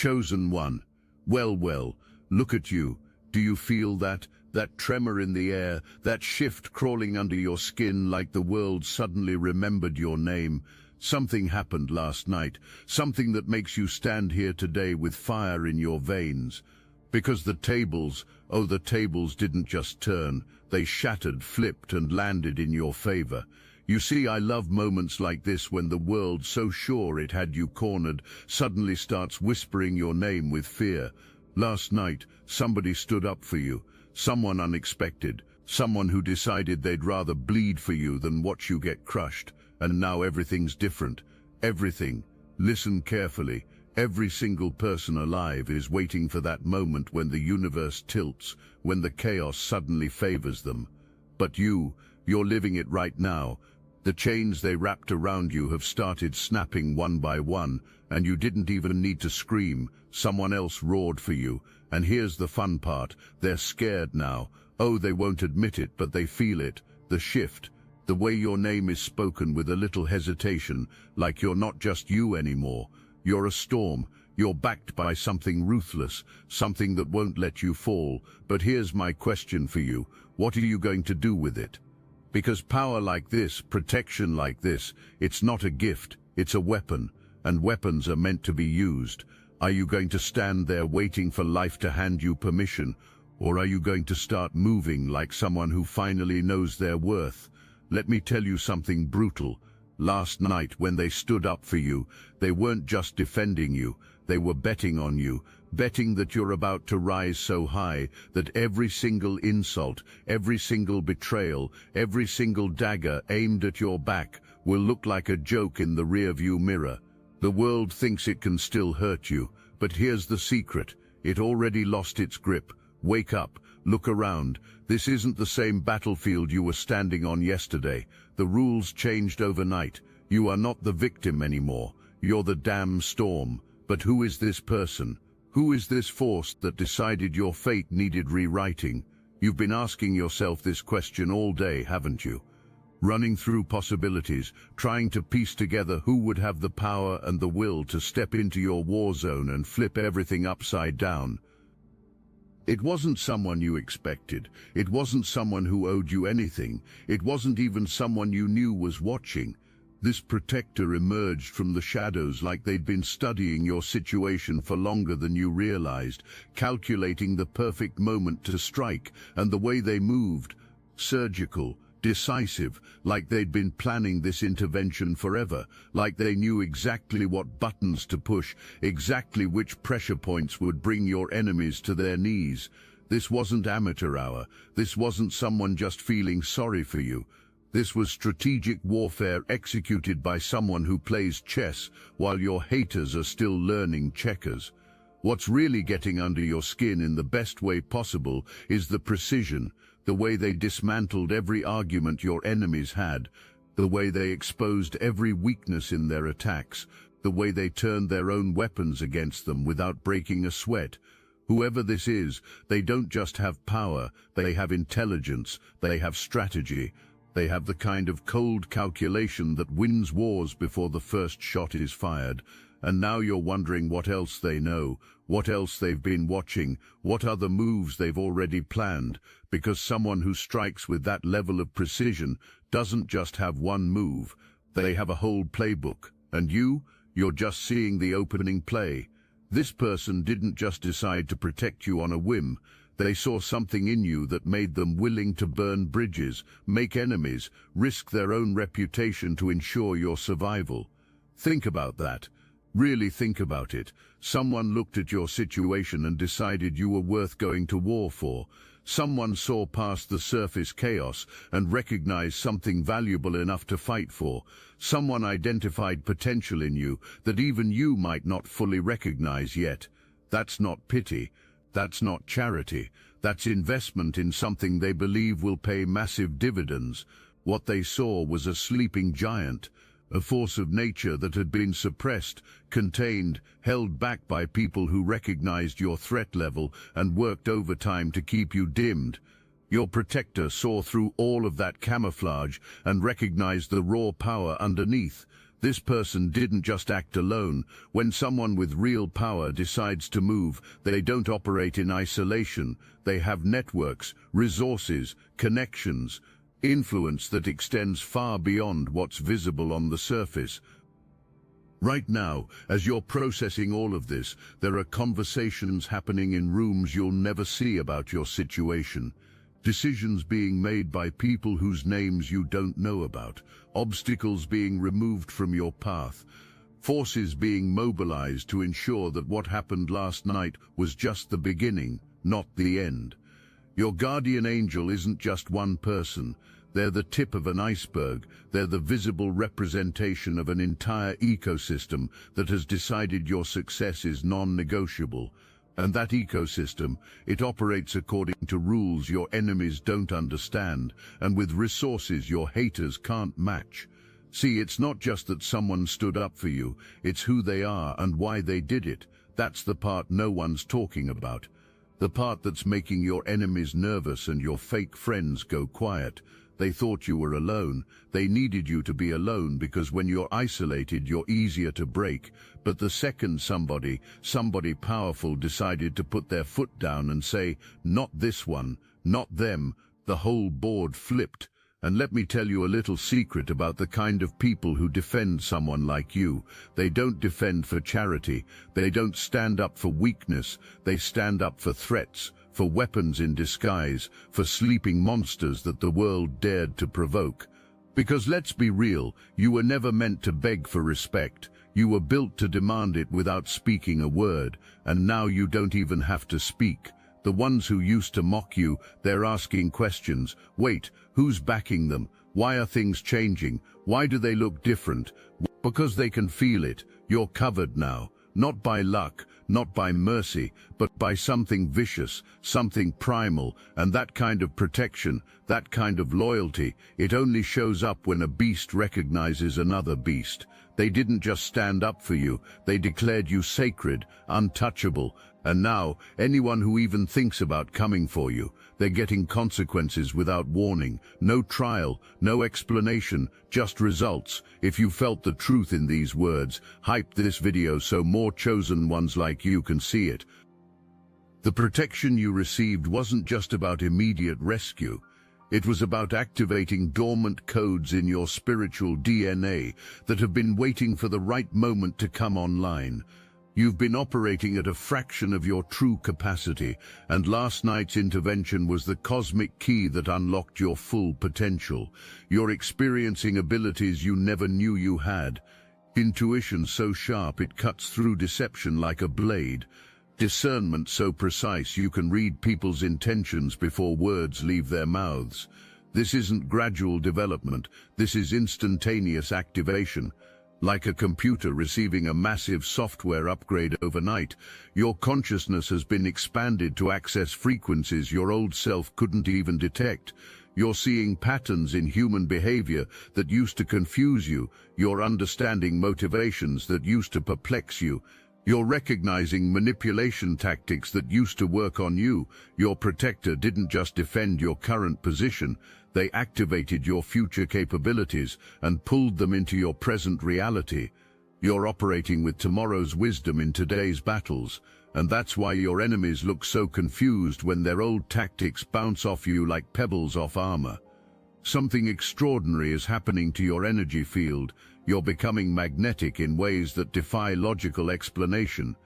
chosen one. Well, well, look at you. Do you feel that? That tremor in the air, that shift crawling under your skin like the world suddenly remembered your name? Something happened last night, something that makes you stand here today with fire in your veins. Because the tables, oh, the tables didn't just turn, they shattered, flipped, and landed in your favor. You see, I love moments like this when the world, so sure it had you cornered, suddenly starts whispering your name with fear. Last night, somebody stood up for you, someone unexpected, someone who decided they'd rather bleed for you than watch you get crushed. And now everything's different. Everything. Listen carefully. Every single person alive is waiting for that moment when the universe tilts, when the chaos suddenly favors them. But you're living it right now. The chains they wrapped around you have started snapping one by one, and you didn't even need to scream. Someone else roared for you. And here's the fun part. They're scared now. Oh, they won't admit it, but they feel it. The shift. The way your name is spoken with a little hesitation, like you're not just you anymore. You're a storm. You're backed by something ruthless, something that won't let you fall. But here's my question for you. What are you going to do with it? Because power like this, protection like this, it's not a gift, it's a weapon. And weapons are meant to be used. Are you going to stand there waiting for life to hand you permission? Or are you going to start moving like someone who finally knows their worth? Let me tell you something brutal. Last night, when they stood up for you, they weren't just defending you, they were betting on you, betting that you're about to rise so high that every single insult, every single betrayal, every single dagger aimed at your back will look like a joke in the rearview mirror. The world thinks it can still hurt you, but here's the secret. It already lost its grip. Wake up. Look around. This isn't the same battlefield you were standing on yesterday. The rules changed overnight. You are not the victim anymore. You're the damn storm. But who is this person? Who is this force that decided your fate needed rewriting? You've been asking yourself this question all day, haven't you? Running through possibilities, trying to piece together who would have the power and the will to step into your war zone and flip everything upside down. It wasn't someone you expected. It wasn't someone who owed you anything. It wasn't even someone you knew was watching. This protector emerged from the shadows like they'd been studying your situation for longer than you realized, calculating the perfect moment to strike, and the way they moved, surgical, decisive, like they'd been planning this intervention forever, like they knew exactly what buttons to push, exactly which pressure points would bring your enemies to their knees. This wasn't amateur hour. This wasn't someone just feeling sorry for you. This was strategic warfare executed by someone who plays chess while your haters are still learning checkers. What's really getting under your skin in the best way possible is the precision, the way they dismantled every argument your enemies had, the way they exposed every weakness in their attacks, the way they turned their own weapons against them without breaking a sweat. Whoever this is, they don't just have power, they have intelligence, they have strategy. They have the kind of cold calculation that wins wars before the first shot is fired. And now you're wondering what else they know, what else they've been watching, what other moves they've already planned, because someone who strikes with that level of precision doesn't just have one move, they have a whole playbook. And you're just seeing the opening play. This person didn't just decide to protect you on a whim. They saw something in you that made them willing to burn bridges, make enemies, risk their own reputation to ensure your survival. Think about that. Really think about it. Someone looked at your situation and decided you were worth going to war for. Someone saw past the surface chaos and recognized something valuable enough to fight for. Someone identified potential in you that even you might not fully recognize yet. That's not pity. That's not charity. That's investment in something they believe will pay massive dividends. What they saw was a sleeping giant, a force of nature that had been suppressed, contained, held back by people who recognized your threat level and worked overtime to keep you dimmed. Your protector saw through all of that camouflage and recognized the raw power underneath. This person didn't just act alone. When someone with real power decides to move, they don't operate in isolation. They have networks, resources, connections, influence that extends far beyond what's visible on the surface. Right now, as you're processing all of this, there are conversations happening in rooms you'll never see about your situation. Decisions being made by people whose names you don't know about, obstacles being removed from your path, forces being mobilized to ensure that what happened last night was just the beginning, not the end. Your guardian angel isn't just one person. They're the tip of an iceberg. They're the visible representation of an entire ecosystem that has decided your success is non-negotiable. And that ecosystem, it operates according to rules your enemies don't understand, and with resources your haters can't match. See, it's not just that someone stood up for you, it's who they are and why they did it. That's the part no one's talking about. The part that's making your enemies nervous and your fake friends go quiet. They thought you were alone. They needed you to be alone because when you're isolated, you're easier to break. But the second somebody powerful decided to put their foot down and say, "Not this one, not them," the whole board flipped. And let me tell you a little secret about the kind of people who defend someone like you. They don't defend for charity. They don't stand up for weakness. They stand up for threats, for weapons in disguise, for sleeping monsters that the world dared to provoke. Because let's be real, you were never meant to beg for respect. You were built to demand it without speaking a word, and now you don't even have to speak. The ones who used to mock you, they're asking questions. Wait, who's backing them? Why are things changing? Why do they look different? Because they can feel it. You're covered now. Not by luck, not by mercy, but by something vicious, something primal, and that kind of protection, that kind of loyalty, it only shows up when a beast recognizes another beast. They didn't just stand up for you, they declared you sacred, untouchable, and now, anyone who even thinks about coming for you, they're getting consequences without warning. No trial, no explanation, just results. If you felt the truth in these words, hype this video so more chosen ones like you can see it. The protection you received wasn't just about immediate rescue. It was about activating dormant codes in your spiritual DNA that have been waiting for the right moment to come online. You've been operating at a fraction of your true capacity, and last night's intervention was the cosmic key that unlocked your full potential. You're experiencing abilities you never knew you had. Intuition so sharp it cuts through deception like a blade. Discernment so precise you can read people's intentions before words leave their mouths. This isn't gradual development, this is instantaneous activation. Like a computer receiving a massive software upgrade overnight, your consciousness has been expanded to access frequencies your old self couldn't even detect. You're seeing patterns in human behavior that used to confuse you. You're understanding motivations that used to perplex you. You're recognizing manipulation tactics that used to work on you. Your protector didn't just defend your current position, they activated your future capabilities and pulled them into your present reality. You're operating with tomorrow's wisdom in today's battles, and that's why your enemies look so confused when their old tactics bounce off you like pebbles off armor. Something extraordinary is happening to your energy field. You're becoming magnetic in ways that defy logical explanation.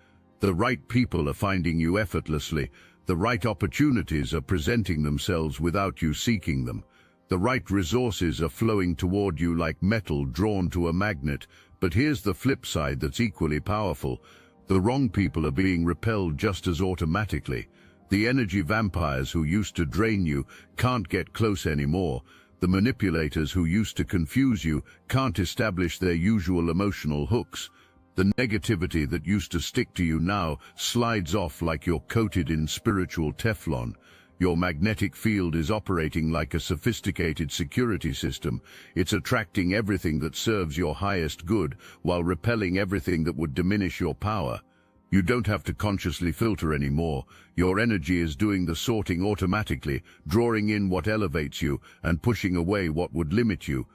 The right people are finding you effortlessly. The right opportunities are presenting themselves without you seeking them. The right resources are flowing toward you like metal drawn to a magnet. But here's the flip side that's equally powerful. The wrong people are being repelled just as automatically. The energy vampires who used to drain you can't get close anymore. The manipulators who used to confuse you can't establish their usual emotional hooks. The negativity that used to stick to you now slides off like you're coated in spiritual Teflon. Your magnetic field is operating like a sophisticated security system. It's attracting everything that serves your highest good while repelling everything that would diminish your power. You don't have to consciously filter anymore. Your energy is doing the sorting automatically, drawing in what elevates you and pushing away what would limit you.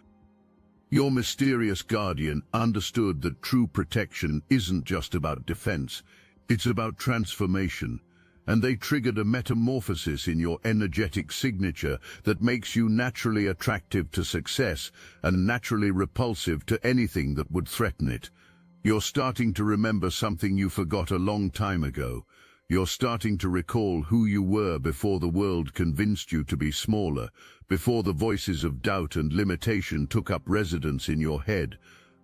Your mysterious guardian understood that true protection isn't just about defense, it's about transformation, and they triggered a metamorphosis in your energetic signature that makes you naturally attractive to success and naturally repulsive to anything that would threaten it. You're starting to remember something you forgot a long time ago. You're starting to recall who you were before the world convinced you to be smaller, before the voices of doubt and limitation took up residence in your head,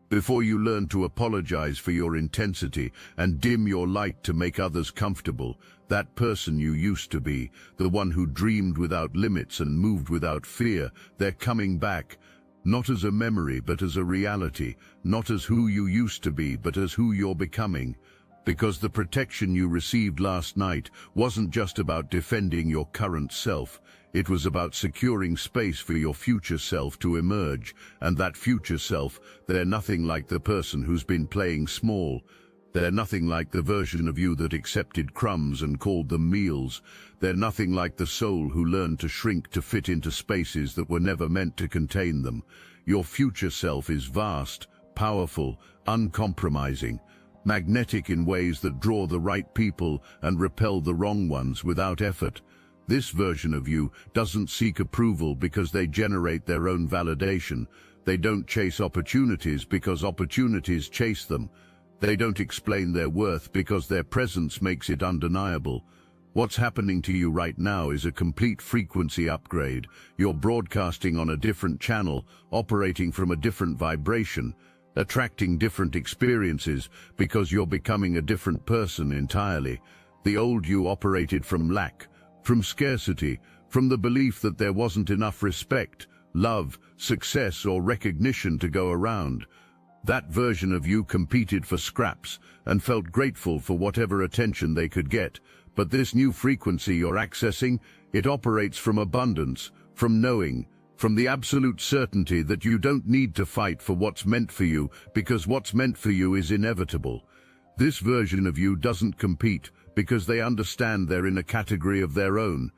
before you learned to apologize for your intensity and dim your light to make others comfortable. That person you used to be, the one who dreamed without limits and moved without fear, they're coming back. Not as a memory, but as a reality. Not as who you used to be, but as who you're becoming. Because the protection you received last night wasn't just about defending your current self. It was about securing space for your future self to emerge. And that future self, they're nothing like the person who's been playing small. They're nothing like the version of you that accepted crumbs and called them meals. They're nothing like the soul who learned to shrink to fit into spaces that were never meant to contain them. Your future self is vast, powerful, uncompromising, magnetic in ways that draw the right people and repel the wrong ones without effort. This version of you doesn't seek approval because they generate their own validation. They don't chase opportunities because opportunities chase them. They don't explain their worth because their presence makes it undeniable. What's happening to you right now is a complete frequency upgrade. You're broadcasting on a different channel, operating from a different vibration, attracting different experiences because you're becoming a different person entirely. The old you operated from lack, from scarcity, from the belief that there wasn't enough respect, love, success, or recognition to go around. That version of you competed for scraps and felt grateful for whatever attention they could get. But this new frequency you're accessing, it operates from abundance, from knowing, from the absolute certainty that you don't need to fight for what's meant for you because what's meant for you is inevitable. This version of you doesn't compete because they understand they're in a category of their own.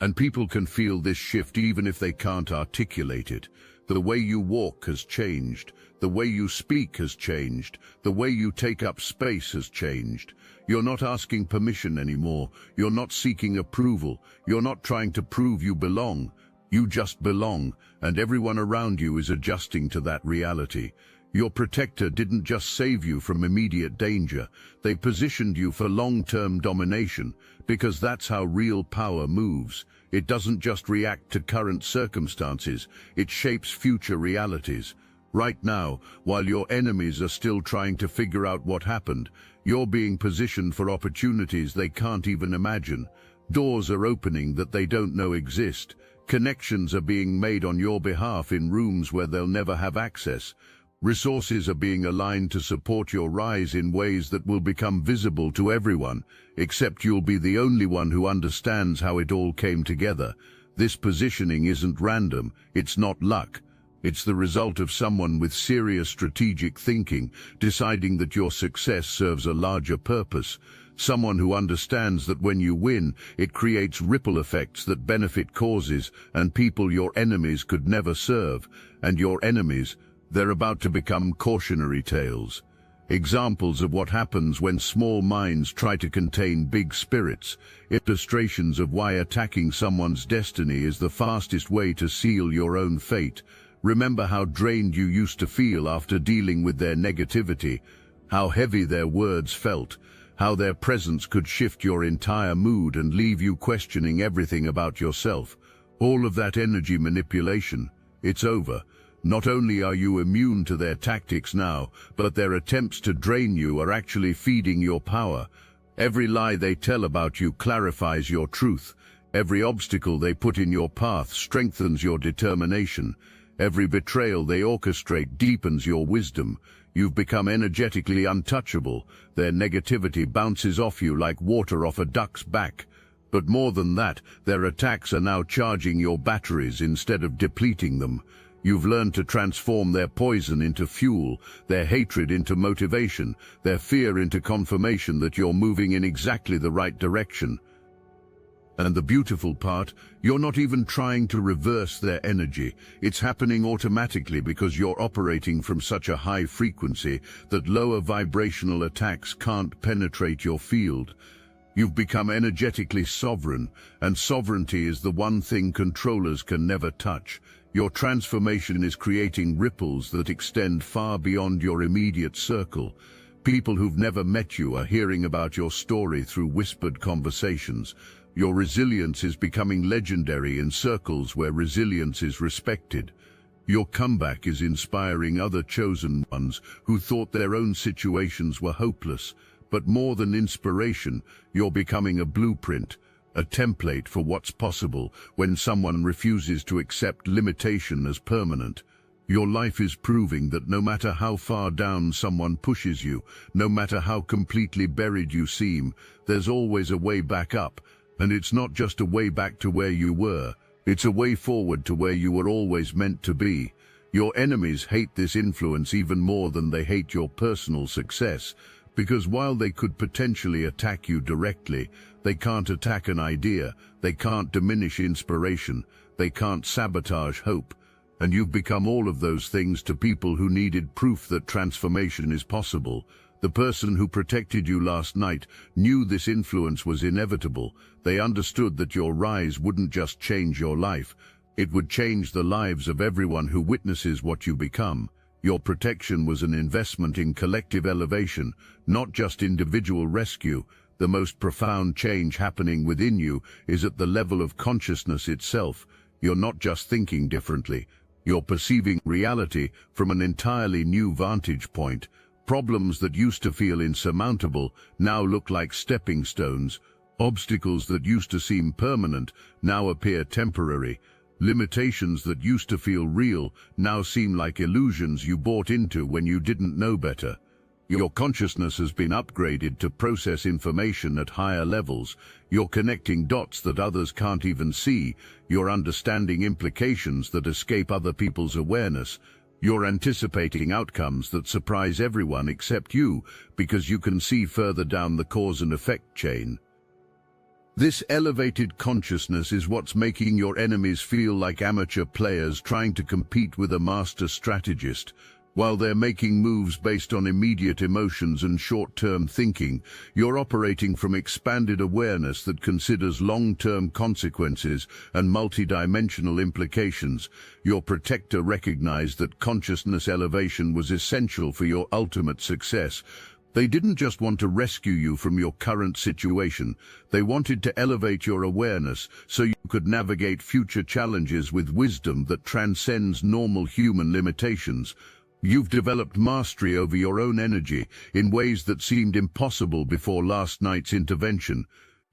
And people can feel this shift even if they can't articulate it. The way you walk has changed. The way you speak has changed. The way you take up space has changed. You're not asking permission anymore. You're not seeking approval. You're not trying to prove you belong. You just belong, and everyone around you is adjusting to that reality. Your protector didn't just save you from immediate danger. They positioned you for long-term domination, because that's how real power moves. It doesn't just react to current circumstances, it shapes future realities. Right now, while your enemies are still trying to figure out what happened, you're being positioned for opportunities they can't even imagine. Doors are opening that they don't know exist. Connections are being made on your behalf in rooms where they'll never have access. Resources are being aligned to support your rise in ways that will become visible to everyone, except you'll be the only one who understands how it all came together. This positioning isn't random, it's not luck. It's the result of someone with serious strategic thinking, deciding that your success serves a larger purpose. Someone who understands that when you win, it creates ripple effects that benefit causes and people your enemies could never serve. And your enemies, they're about to become cautionary tales. Examples of what happens when small minds try to contain big spirits. Illustrations of why attacking someone's destiny is the fastest way to seal your own fate. Remember how drained you used to feel after dealing with their negativity, how heavy their words felt, how their presence could shift your entire mood and leave you questioning everything about yourself. All of that energy manipulation, it's over. Not only are you immune to their tactics now, but their attempts to drain you are actually feeding your power. Every lie they tell about you clarifies your truth. Every obstacle they put in your path strengthens your determination. Every betrayal they orchestrate deepens your wisdom. You've become energetically untouchable. Their negativity bounces off you like water off a duck's back. But more than that, their attacks are now charging your batteries instead of depleting them. You've learned to transform their poison into fuel, their hatred into motivation, their fear into confirmation that you're moving in exactly the right direction. And the beautiful part, you're not even trying to reverse their energy. It's happening automatically because you're operating from such a high frequency that lower vibrational attacks can't penetrate your field. You've become energetically sovereign, and sovereignty is the one thing controllers can never touch. Your transformation is creating ripples that extend far beyond your immediate circle. People who've never met you are hearing about your story through whispered conversations. Your resilience is becoming legendary in circles where resilience is respected. Your comeback is inspiring other chosen ones who thought their own situations were hopeless. But more than inspiration, you're becoming a blueprint, a template for what's possible when someone refuses to accept limitation as permanent. Your life is proving that no matter how far down someone pushes you, no matter how completely buried you seem, there's always a way back up. And it's not just a way back to where you were, it's a way forward to where you were always meant to be. Your enemies hate this influence even more than they hate your personal success, because while they could potentially attack you directly, they can't attack an idea, they can't diminish inspiration, they can't sabotage hope. And you've become all of those things to people who needed proof that transformation is possible. The person who protected you last night knew this influence was inevitable. They understood that your rise wouldn't just change your life, it would change the lives of everyone who witnesses what you become. Your protection was an investment in collective elevation, not just individual rescue. The most profound change happening within you is at the level of consciousness itself. You're not just thinking differently, you're perceiving reality from an entirely new vantage point. Problems that used to feel insurmountable now look like stepping stones. Obstacles that used to seem permanent now appear temporary. Limitations that used to feel real now seem like illusions you bought into when you didn't know better. Your consciousness has been upgraded to process information at higher levels. You're connecting dots that others can't even see. You're understanding implications that escape other people's awareness. You're anticipating outcomes that surprise everyone except you, because you can see further down the cause and effect chain. This elevated consciousness is what's making your enemies feel like amateur players trying to compete with a master strategist. While they're making moves based on immediate emotions and short-term thinking, you're operating from expanded awareness that considers long-term consequences and multidimensional implications. Your protector recognized that consciousness elevation was essential for your ultimate success. They didn't just want to rescue you from your current situation, they wanted to elevate your awareness so you could navigate future challenges with wisdom that transcends normal human limitations. You've developed mastery over your own energy in ways that seemed impossible before last night's intervention.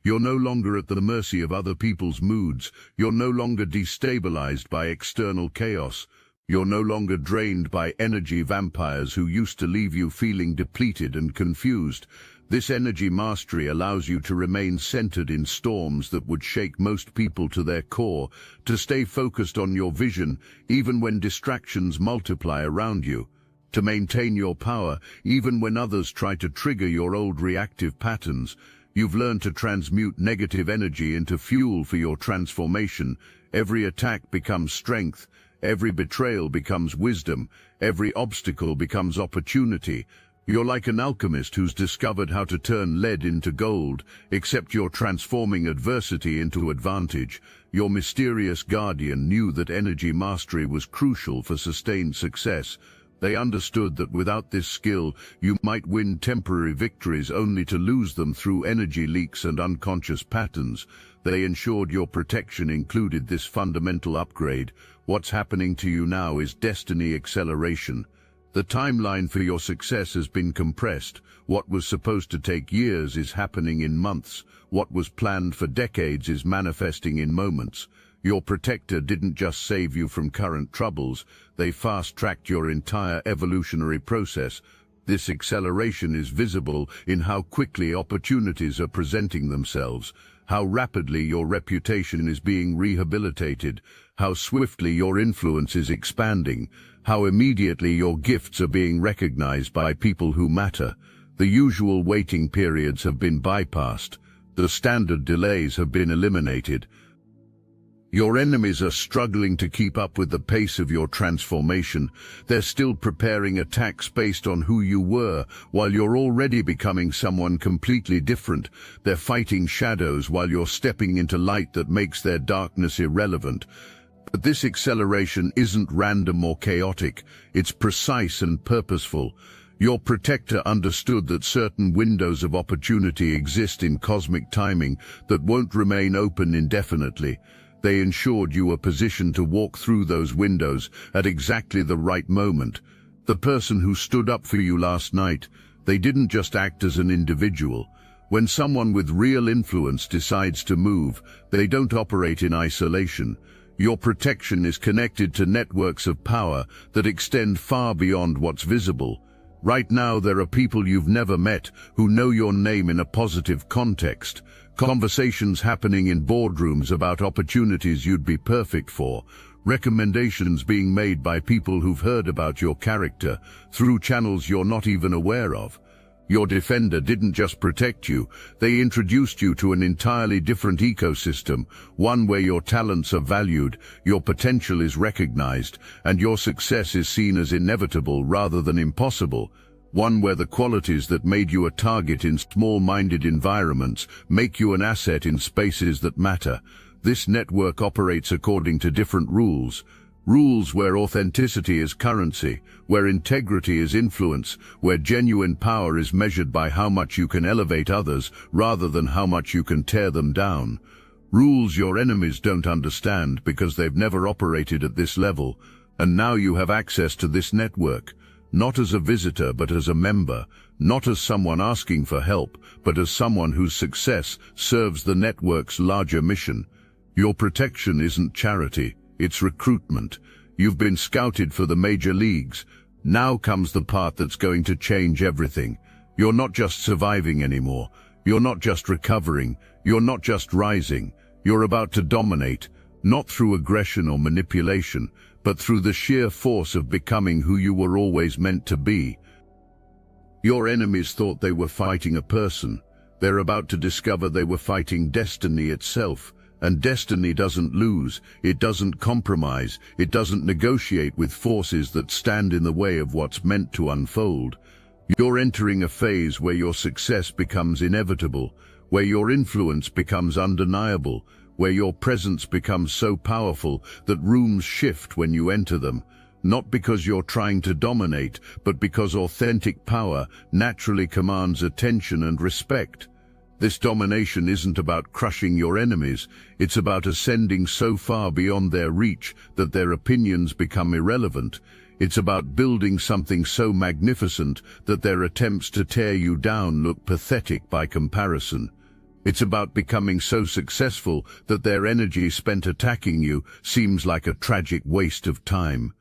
You're no longer at the mercy of other people's moods. You're no longer destabilized by external chaos. You're no longer drained by energy vampires who used to leave you feeling depleted and confused. This energy mastery allows you to remain centered in storms that would shake most people to their core, to stay focused on your vision even when distractions multiply around you, to maintain your power even when others try to trigger your old reactive patterns. You've learned to transmute negative energy into fuel for your transformation. Every attack becomes strength, every betrayal becomes wisdom, every obstacle becomes opportunity. You're like an alchemist who's discovered how to turn lead into gold, except you're transforming adversity into advantage. Your mysterious guardian knew that energy mastery was crucial for sustained success. They understood that without this skill, you might win temporary victories only to lose them through energy leaks and unconscious patterns. They ensured your protection included this fundamental upgrade. What's happening to you now is destiny acceleration. The timeline for your success has been compressed. What was supposed to take years is happening in months. What was planned for decades is manifesting in moments. Your protector didn't just save you from current troubles, they fast-tracked your entire evolutionary process. This acceleration is visible in how quickly opportunities are presenting themselves, how rapidly your reputation is being rehabilitated, how swiftly your influence is expanding, how immediately your gifts are being recognized by people who matter. The usual waiting periods have been bypassed. The standard delays have been eliminated. Your enemies are struggling to keep up with the pace of your transformation. They're still preparing attacks based on who you were, while you're already becoming someone completely different. They're fighting shadows while you're stepping into light that makes their darkness irrelevant. But this acceleration isn't random or chaotic. It's precise and purposeful. Your protector understood that certain windows of opportunity exist in cosmic timing that won't remain open indefinitely. They ensured you were positioned to walk through those windows at exactly the right moment. The person who stood up for you last night, they didn't just act as an individual. When someone with real influence decides to move, they don't operate in isolation. Your protection is connected to networks of power that extend far beyond what's visible. Right now, there are people you've never met who know your name in a positive context. Conversations happening in boardrooms about opportunities you'd be perfect for. Recommendations being made by people who've heard about your character through channels you're not even aware of. Your defender didn't just protect you, they introduced you to an entirely different ecosystem, one where your talents are valued, your potential is recognized, and your success is seen as inevitable rather than impossible. One where the qualities that made you a target in small-minded environments make you an asset in spaces that matter. This network operates according to different rules. Rules where authenticity is currency, where integrity is influence, where genuine power is measured by how much you can elevate others rather than how much you can tear them down. Rules your enemies don't understand because they've never operated at this level, and now you have access to this network. Not as a visitor, but as a member. Not as someone asking for help, but as someone whose success serves the network's larger mission. Your protection isn't charity, it's recruitment. You've been scouted for the major leagues. Now comes the part that's going to change everything. You're not just surviving anymore. You're not just recovering. You're not just rising. You're about to dominate, not through aggression or manipulation, but through the sheer force of becoming who you were always meant to be. Your enemies thought they were fighting a person. They're about to discover they were fighting destiny itself. And destiny doesn't lose, it doesn't compromise, it doesn't negotiate with forces that stand in the way of what's meant to unfold. You're entering a phase where your success becomes inevitable, where your influence becomes undeniable, where your presence becomes so powerful that rooms shift when you enter them, not because you're trying to dominate, but because authentic power naturally commands attention and respect. This domination isn't about crushing your enemies, it's about ascending so far beyond their reach that their opinions become irrelevant. It's about building something so magnificent that their attempts to tear you down look pathetic by comparison. It's about becoming so successful that their energy spent attacking you seems like a tragic waste of time.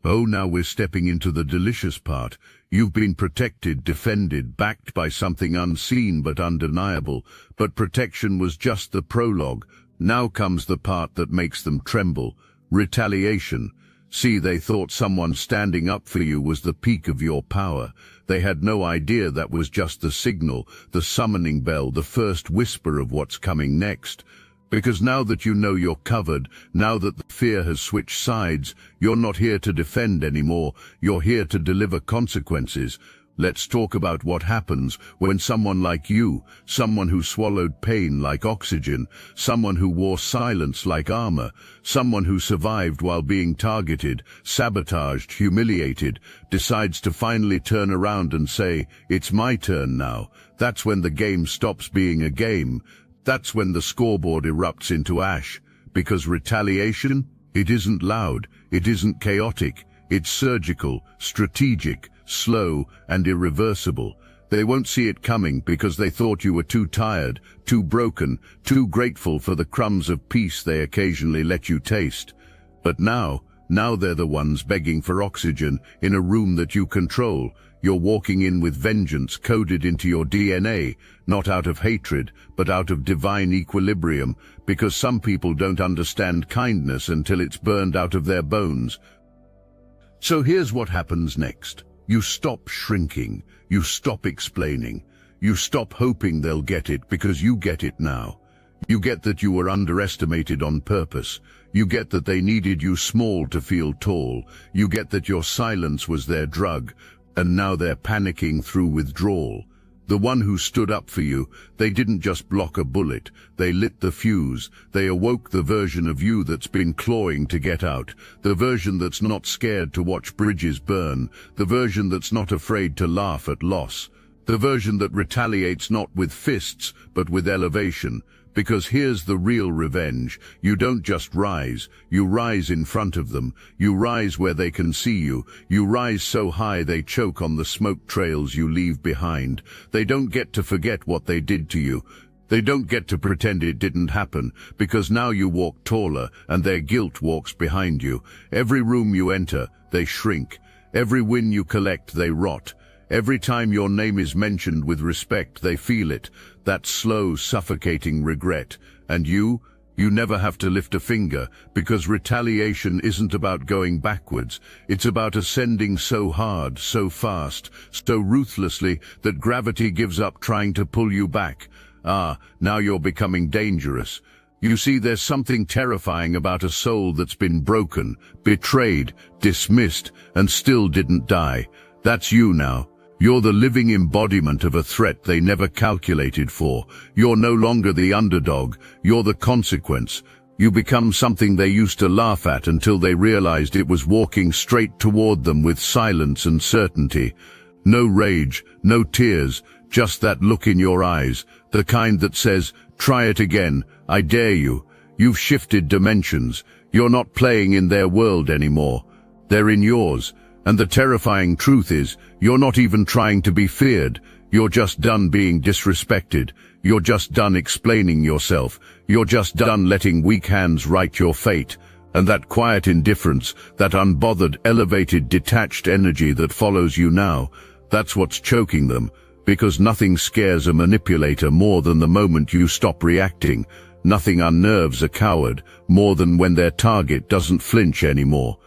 Oh, now we're stepping into the delicious part. You've been protected, defended, backed by something unseen but undeniable. But protection was just the prologue. Now comes the part that makes them tremble. Retaliation. See, they thought someone standing up for you was the peak of your power. They had no idea that was just the signal, the summoning bell, the first whisper of what's coming next. Because now that you know you're covered, now that the fear has switched sides, you're not here to defend anymore, you're here to deliver consequences. Let's talk about what happens when someone like you, someone who swallowed pain like oxygen, someone who wore silence like armor, someone who survived while being targeted, sabotaged, humiliated, decides to finally turn around and say, "It's my turn now." That's when the game stops being a game. That's when the scoreboard erupts into ash. Because retaliation, it isn't loud, it isn't chaotic, it's surgical, strategic, slow, and irreversible. They won't see it coming because they thought you were too tired, too broken, too grateful for the crumbs of peace they occasionally let you taste. But now they're the ones begging for oxygen in a room that you control. You're walking in with vengeance coded into your DNA, not out of hatred, but out of divine equilibrium, because some people don't understand kindness until it's burned out of their bones. So here's what happens next. You stop shrinking, you stop explaining. You stop hoping they'll get it because you get it now. You get that you were underestimated on purpose. You get that they needed you small to feel tall. You get that your silence was their drug, and now they're panicking through withdrawal. The one who stood up for you, they didn't just block a bullet, they lit the fuse. They awoke the version of you that's been clawing to get out, the version that's not scared to watch bridges burn, the version that's not afraid to laugh at loss, the version that retaliates not with fists, but with elevation. Because here's the real revenge. You don't just rise, you rise in front of them. You rise where they can see you. You rise so high they choke on the smoke trails you leave behind. They don't get to forget what they did to you. They don't get to pretend it didn't happen, because now you walk taller and their guilt walks behind you. Every room you enter, they shrink. Every win you collect, they rot. Every time your name is mentioned with respect, they feel it, that slow, suffocating regret. And you never have to lift a finger, because retaliation isn't about going backwards. It's about ascending so hard, so fast, so ruthlessly that gravity gives up trying to pull you back. Now you're becoming dangerous. You see, there's something terrifying about a soul that's been broken, betrayed, dismissed, and still didn't die. That's you now. You're the living embodiment of a threat they never calculated for. You're no longer the underdog, you're the consequence. You become something they used to laugh at until they realized it was walking straight toward them with silence and certainty. No rage, no tears, just that look in your eyes, the kind that says, "Try it again, I dare you." You've shifted dimensions. You're not playing in their world anymore. They're in yours. And the terrifying truth is, you're not even trying to be feared. You're just done being disrespected. You're just done explaining yourself. You're just done letting weak hands write your fate. And that quiet indifference, that unbothered, elevated, detached energy that follows you now, that's what's choking them. Because nothing scares a manipulator more than the moment you stop reacting. Nothing unnerves a coward more than when their target doesn't flinch anymore.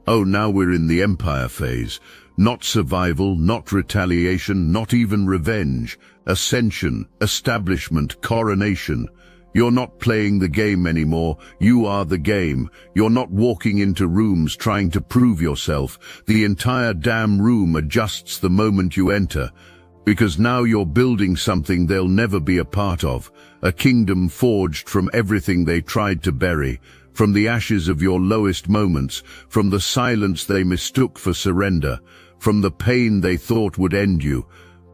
Oh, now we're in the empire phase. Not survival, not retaliation, not even revenge. Ascension, establishment, coronation. You're not playing the game anymore. You are the game. You're not walking into rooms trying to prove yourself. The entire damn room adjusts the moment you enter. Because now you're building something they'll never be a part of. A kingdom forged from everything they tried to bury. From the ashes of your lowest moments, from the silence they mistook for surrender, from the pain they thought would end you.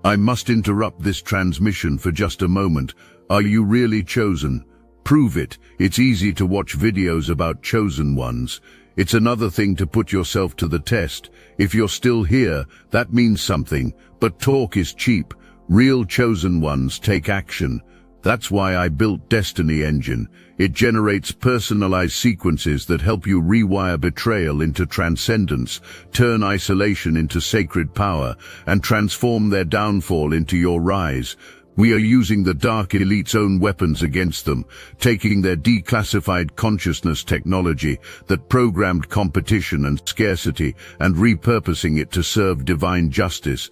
I must interrupt this transmission for just a moment. Are you really chosen? Prove it. It's easy to watch videos about chosen ones. It's another thing to put yourself to the test. If you're still here, that means something. But talk is cheap. Real chosen ones take action. That's why I built Destiny Engine. It generates personalized sequences that help you rewire betrayal into transcendence, turn isolation into sacred power, and transform their downfall into your rise. We are using the Dark Elite's own weapons against them, taking their declassified consciousness technology that programmed competition and scarcity and repurposing it to serve divine justice.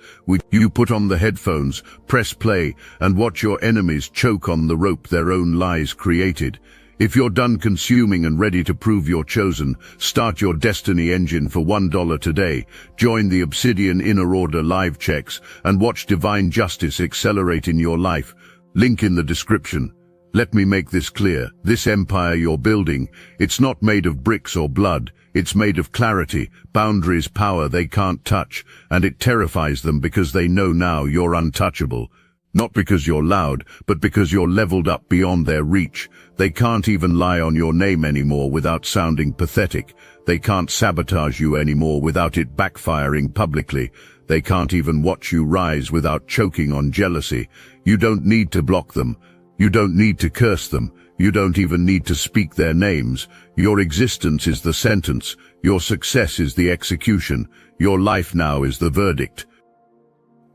You put on the headphones, press play, and watch your enemies choke on the rope their own lies created. If you're done consuming and ready to prove you're chosen, start your Destiny Engine for $1 today. Join the Obsidian Inner Order live checks and watch divine justice accelerate in your life. Link in the description. Let me make this clear. This empire you're building, it's not made of bricks or blood. It's made of clarity, boundaries, power they can't touch, and it terrifies them because they know now you're untouchable. Not because you're loud, but because you're leveled up beyond their reach. They can't even lie on your name anymore without sounding pathetic. They can't sabotage you anymore without it backfiring publicly. They can't even watch you rise without choking on jealousy. You don't need to block them. You don't need to curse them. You don't even need to speak their names. Your existence is the sentence. Your success is the execution. Your life now is the verdict.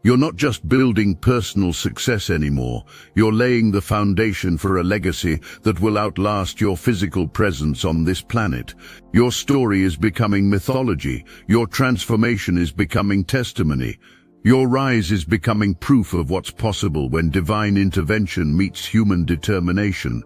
You're not just building personal success anymore. You're laying the foundation for a legacy that will outlast your physical presence on this planet. Your story is becoming mythology. Your transformation is becoming testimony. Your rise is becoming proof of what's possible when divine intervention meets human determination.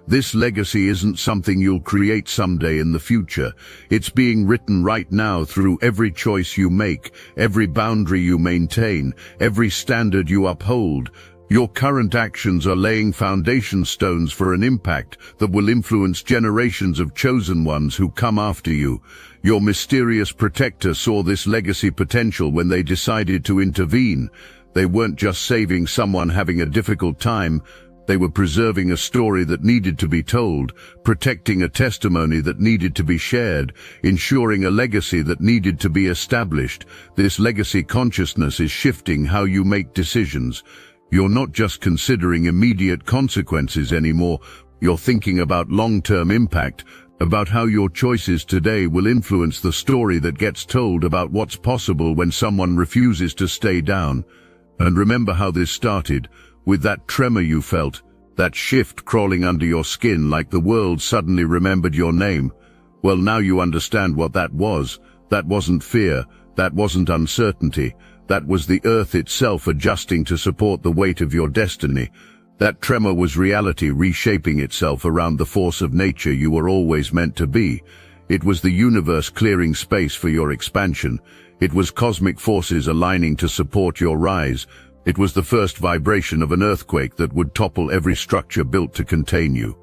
This legacy isn't something you'll create someday in the future. It's being written right now through every choice you make, every boundary you maintain, every standard you uphold. Your current actions are laying foundation stones for an impact that will influence generations of chosen ones who come after you. Your mysterious protector saw this legacy potential when they decided to intervene. They weren't just saving someone having a difficult time. They were preserving a story that needed to be told, protecting a testimony that needed to be shared, ensuring a legacy that needed to be established. This legacy consciousness is shifting how you make decisions. You're not just considering immediate consequences anymore. You're thinking about long-term impact, about how your choices today will influence the story that gets told about what's possible when someone refuses to stay down. And remember how this started, with that tremor you felt, that shift crawling under your skin like the world suddenly remembered your name. Well, now you understand what that was. That wasn't fear, that wasn't uncertainty. That was the earth itself adjusting to support the weight of your destiny. That tremor was reality reshaping itself around the force of nature you were always meant to be. It was the universe clearing space for your expansion. It was cosmic forces aligning to support your rise. It was the first vibration of an earthquake that would topple every structure built to contain you.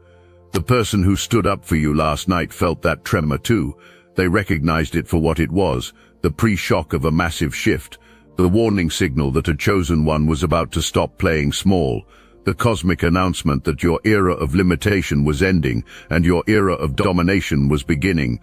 The person who stood up for you last night felt that tremor too. They recognized it for what it was, the pre-shock of a massive shift. The warning signal that a chosen one was about to stop playing small, the cosmic announcement that your era of limitation was ending and your era of domination was beginning.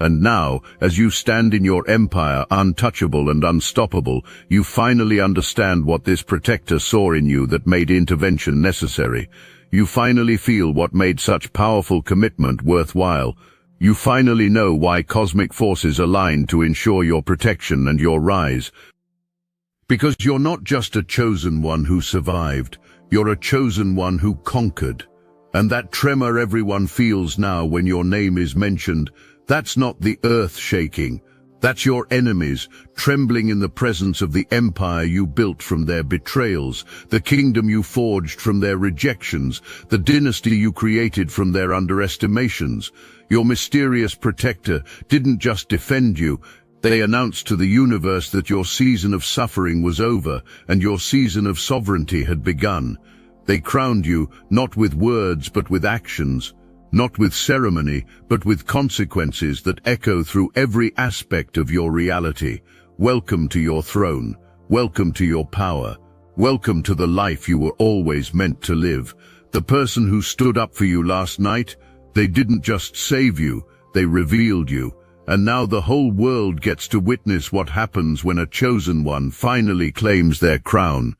And now, as you stand in your empire, untouchable and unstoppable, you finally understand what this protector saw in you that made intervention necessary. You finally feel what made such powerful commitment worthwhile. You finally know why cosmic forces aligned to ensure your protection and your rise. Because you're not just a chosen one who survived, you're a chosen one who conquered. And that tremor everyone feels now when your name is mentioned, that's not the earth shaking. That's your enemies, trembling in the presence of the empire you built from their betrayals, the kingdom you forged from their rejections, the dynasty you created from their underestimations. Your mysterious protector didn't just defend you, they announced to the universe that your season of suffering was over and your season of sovereignty had begun. They crowned you not with words but with actions, not with ceremony but with consequences that echo through every aspect of your reality. Welcome to your throne. Welcome to your power. Welcome to the life you were always meant to live. The person who stood up for you last night, they didn't just save you, they revealed you. And now the whole world gets to witness what happens when a chosen one finally claims their crown.